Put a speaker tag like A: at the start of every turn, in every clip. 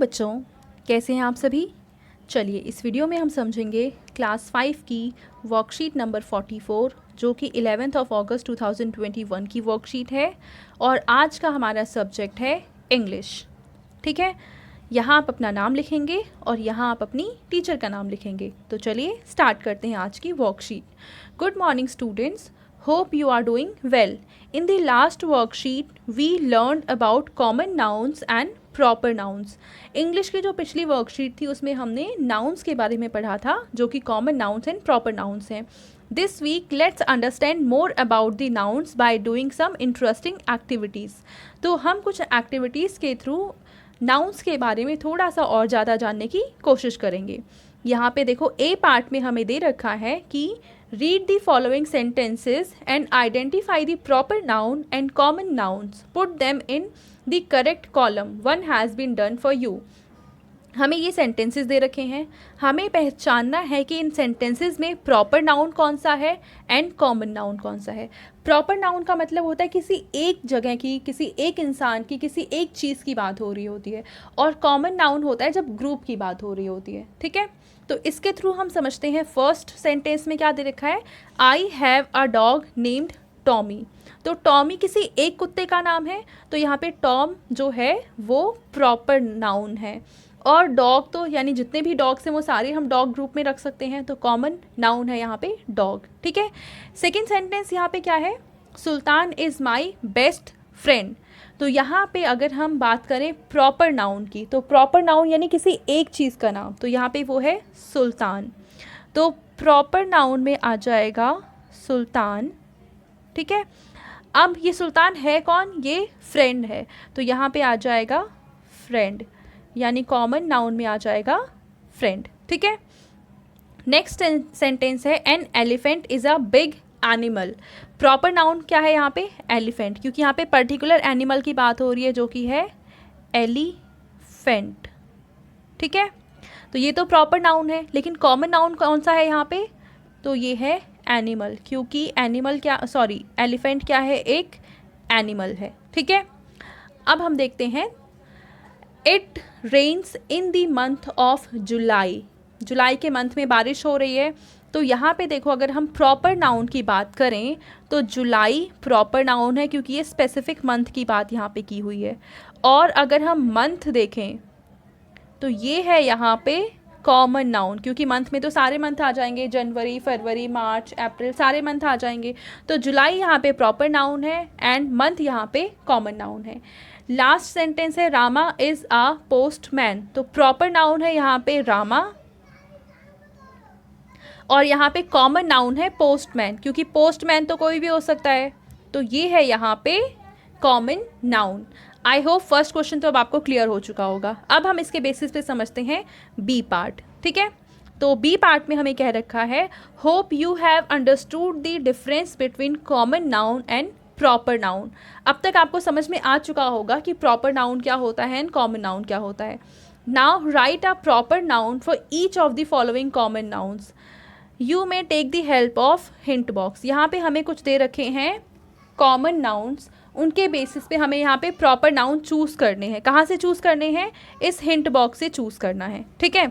A: बच्चों, कैसे हैं आप सभी। चलिए इस वीडियो में हम समझेंगे क्लास 5 की वर्कशीट नंबर 44 जो कि 11 अगस्त 2021 की वर्कशीट है और आज का हमारा सब्जेक्ट है इंग्लिश। ठीक है, यहाँ आप अपना नाम लिखेंगे और यहाँ आप अपनी टीचर का नाम लिखेंगे। तो चलिए स्टार्ट करते हैं आज की worksheet. Good morning students, hope you are doing well. In the last worksheet, we learned about common nouns and proper nouns. English की जो पिछली वर्कशीट थी उसमें हमने नाउन्स के बारे में पढ़ा था जो कि common nouns and proper nouns हैं। This week let's understand more about the nouns by doing some interesting activities. तो हम कुछ एक्टिविटीज़ के थ्रू नाउन्स के बारे में थोड़ा सा और ज़्यादा जानने की कोशिश करेंगे। यहाँ पे देखो ए पार्ट में हमें दे रखा है कि read the following sentences and identify the proper noun and common nouns. Put them in the correct column. One has been done for you. हमें ये सेंटेंसेस दे रखे हैं, हमें पहचानना है कि इन सेंटेंसेस में प्रॉपर नाउन कौन सा है एंड कॉमन नाउन कौन सा है। प्रॉपर नाउन का मतलब होता है किसी एक जगह की, किसी एक इंसान की, किसी एक चीज़ की बात हो रही होती है, और कॉमन नाउन होता है जब ग्रुप की बात हो रही होती है। ठीक है, तो इसके थ्रू हम समझते हैं फर्स्ट सेंटेंस में क्या दे रखा है, I have a dog named Tommy. तो टॉमी किसी एक कुत्ते का नाम है, तो यहाँ पे टॉम जो है वो प्रॉपर नाउन है, और डॉग तो यानी जितने भी डॉग्स हैं वो सारे हम डॉग ग्रुप में रख सकते हैं, तो कॉमन नाउन है यहाँ पे डॉग। ठीक है, सेकेंड सेंटेंस यहाँ पे क्या है, सुल्तान इज़ माई बेस्ट फ्रेंड। तो यहाँ पे अगर हम बात करें प्रॉपर नाउन की, तो प्रॉपर नाउन यानी किसी एक चीज़ का नाम, तो यहाँ पे वो है सुल्तान। तो प्रॉपर नाउन में आ जाएगा सुल्तान। ठीक है, अब ये सुल्तान है कौन, ये फ्रेंड है, तो यहाँ पे आ जाएगा फ्रेंड, यानी कॉमन नाउन में आ जाएगा फ्रेंड। ठीक है, नेक्स्ट सेंटेंस है an elephant is a big animal. Proper noun क्या है यहाँ पे, एलिफेंट, क्योंकि यहाँ पे पर्टिकुलर एनिमल की बात हो रही है जो कि है एलिफेंट। ठीक है, तो ये तो प्रॉपर नाउन है, लेकिन कॉमन नाउन कौन सा है यहाँ पे, तो ये है एनिमल, क्योंकि एनिमल क्या, सॉरी एलिफेंट क्या है, एक एनिमल है। ठीक है, अब हम देखते हैं it rains in the month of July. जुलाई के मंथ में बारिश हो रही है, तो यहाँ पे देखो अगर हम प्रॉपर नाउन की बात करें तो जुलाई प्रॉपर नाउन है क्योंकि ये स्पेसिफिक मंथ की बात यहाँ पे की हुई है, और अगर हम मंथ देखें तो ये है यहाँ पे कॉमन नाउन, क्योंकि मंथ में तो सारे मंथ आ जाएंगे, जनवरी, फरवरी, मार्च, अप्रैल, सारे मंथ आ जाएंगे। तो जुलाई यहाँ पे प्रॉपर नाउन है एंड मंथ यहाँ पे कॉमन नाउन है। लास्ट सेंटेंस है रामा इज़ आ पोस्टमैन। तो प्रॉपर नाउन है यहाँ पे रामा, और यहाँ पे कॉमन नाउन है पोस्टमैन, क्योंकि पोस्टमैन तो कोई भी हो सकता है, तो ये है यहाँ पे common noun. I hope first question तो अब आपको क्लियर हो चुका होगा। अब हम इसके बेसिस पे समझते हैं बी पार्ट। ठीक है, तो बी पार्ट में हमें कह रखा है hope you have understood the difference between common noun and proper noun. अब तक आपको समझ में आ चुका होगा कि प्रॉपर नाउन क्या होता है एंड कॉमन नाउन क्या होता है। Now write a proper noun for each of the following common nouns. You may take the help of hint box. यहाँ पे हमें कुछ दे रखे हैं कॉमन नाउन्स, उनके बेसिस पे हमें यहाँ पे प्रॉपर नाउन चूज़ करने हैं। कहाँ से चूज़ करने हैं, इस हिंट बॉक्स से चूज़ करना है। ठीक है,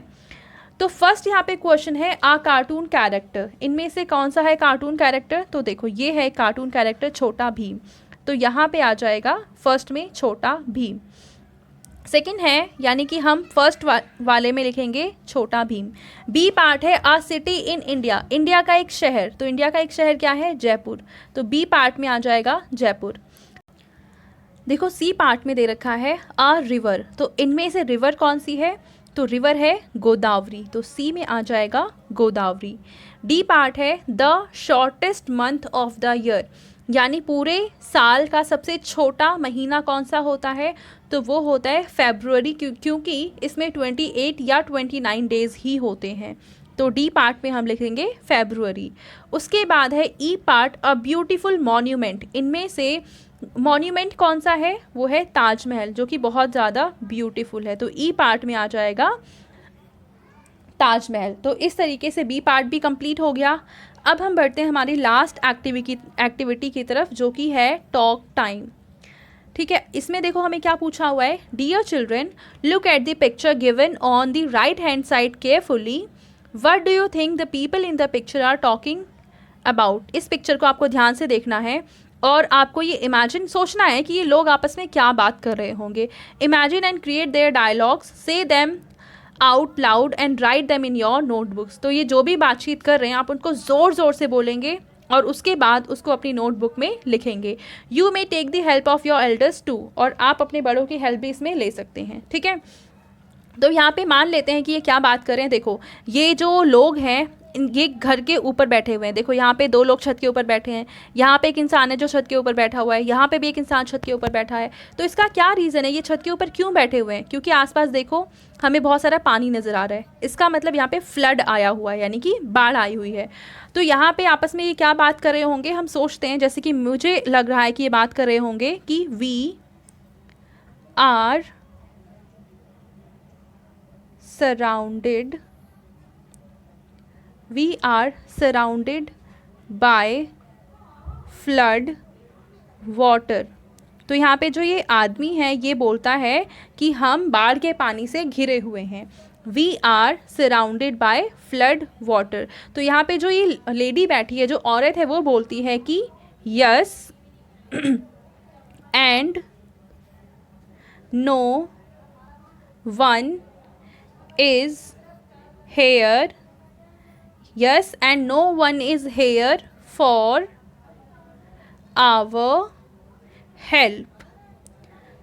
A: तो फर्स्ट यहाँ पे क्वेश्चन है आ कार्टून कैरेक्टर। इनमें से कौन सा है कार्टून कैरेक्टर, तो देखो ये है कार्टून कैरेक्टर छोटा भीम, तो यहाँ पे आ जाएगा फर्स्ट में छोटा भीम। सेकंड है, यानी कि हम फर्स्ट वाले में लिखेंगे छोटा भीम। बी पार्ट है आ सिटी इन इंडिया। इंडिया का एक शहर, तो इंडिया का एक शहर क्या है, जयपुर, तो बी पार्ट में आ जाएगा जयपुर। देखो सी पार्ट में दे रखा है आ रिवर, तो इनमें से रिवर कौन सी है, तो रिवर है गोदावरी, तो सी में आ जाएगा गोदावरी। डी पार्ट है the shortest month of the year, यानी पूरे साल का सबसे छोटा महीना कौन सा होता है, तो वो होता है फेब्रुअरी, क्योंकि इसमें 28 या 29 डेज़ ही होते हैं, तो डी पार्ट में हम लिखेंगे फेब्रुअरी। उसके बाद है ई पार्ट अ ब्यूटीफुल मॉन्यूमेंट। इनमें से मॉन्यूमेंट कौन सा है, वो है ताजमहल, जो कि बहुत ज़्यादा ब्यूटीफुल है, तो ई पार्ट में आ जाएगा ताजमहल। तो इस तरीके से बी पार्ट भी कंप्लीट हो गया। अब हम बढ़ते हैं हमारी लास्ट एक्टिविटी की तरफ, जो कि है टॉक टाइम। ठीक है, इसमें देखो हमें क्या पूछा हुआ है, dear children look at the picture given on the right hand side carefully, what do you think the people in the picture are talking about. इस पिक्चर को आपको ध्यान से देखना है और आपको ये इमेजिन सोचना है कि ये लोग आपस में क्या बात कर रहे होंगे। Imagine and create their dialogues, say them out loud and write them in your notebooks. तो ये जो भी बातचीत कर रहे हैं आप उनको ज़ोर ज़ोर से बोलेंगे और उसके बाद उसको अपनी नोटबुक में लिखेंगे। You may take the help of your elders too, और आप अपने बड़ों की हेल्प भी इसमें ले सकते हैं। ठीक है, तो यहाँ पे मान लेते हैं कि ये क्या बात कर रहे हैं। देखो ये जो लोग हैं ये घर के ऊपर बैठे हुए हैं। देखो यहाँ पे 2 लोग छत के ऊपर बैठे हैं, यहाँ पे एक इंसान है जो छत के ऊपर बैठा हुआ है, यहाँ पे भी एक इंसान छत के ऊपर बैठा है। तो इसका क्या रीज़न है, ये छत के ऊपर क्यों बैठे हुए हैं? क्योंकि आसपास देखो हमें बहुत सारा पानी नज़र आ रहा है। इसका मतलब यहाँ पे फ्लड आया हुआ है, यानी कि बाढ़ आई हुई है। तो यहाँ पे आपस में ये क्या बात कर रहे होंगे, हम सोचते हैं, जैसे कि मुझे लग रहा है कि ये बात कर रहे होंगे कि we are surrounded by flood water। तो यहाँ पे जो ये आदमी है ये बोलता है कि हम बाढ़ के पानी से घिरे हुए हैं। We are surrounded by flood water. तो यहाँ पे जो ये लेडी बैठी है, जो औरत है, वो बोलती है कि yes and no one is here, yes and no one is here for our help।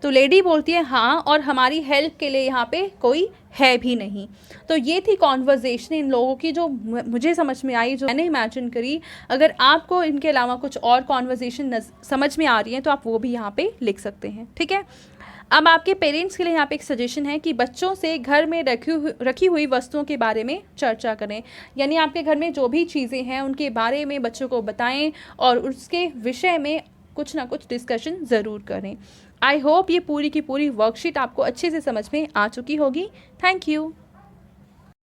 A: तो लेडी बोलती है हाँ, और हमारी हेल्प के लिए यहाँ पे कोई है भी नहीं। तो ये थी कॉन्वर्जेशन इन लोगों की जो मुझे समझ में आई, जो मैंने इमेजिन करी। अगर आपको इनके अलावा कुछ और कॉन्वर्जेशन समझ में आ रही है तो आप वो भी यहाँ पे लिख सकते हैं। ठीक है, अब आपके पेरेंट्स के लिए यहाँ पे एक सजेशन है कि बच्चों से घर में रखी हुई वस्तुओं के बारे में चर्चा करें। यानी आपके घर में जो भी चीज़ें हैं उनके बारे में बच्चों को बताएं और उसके विषय में कुछ ना कुछ डिस्कशन ज़रूर करें। आई होप ये पूरी की पूरी वर्कशीट आपको अच्छे से समझ में आ चुकी होगी। Thank you.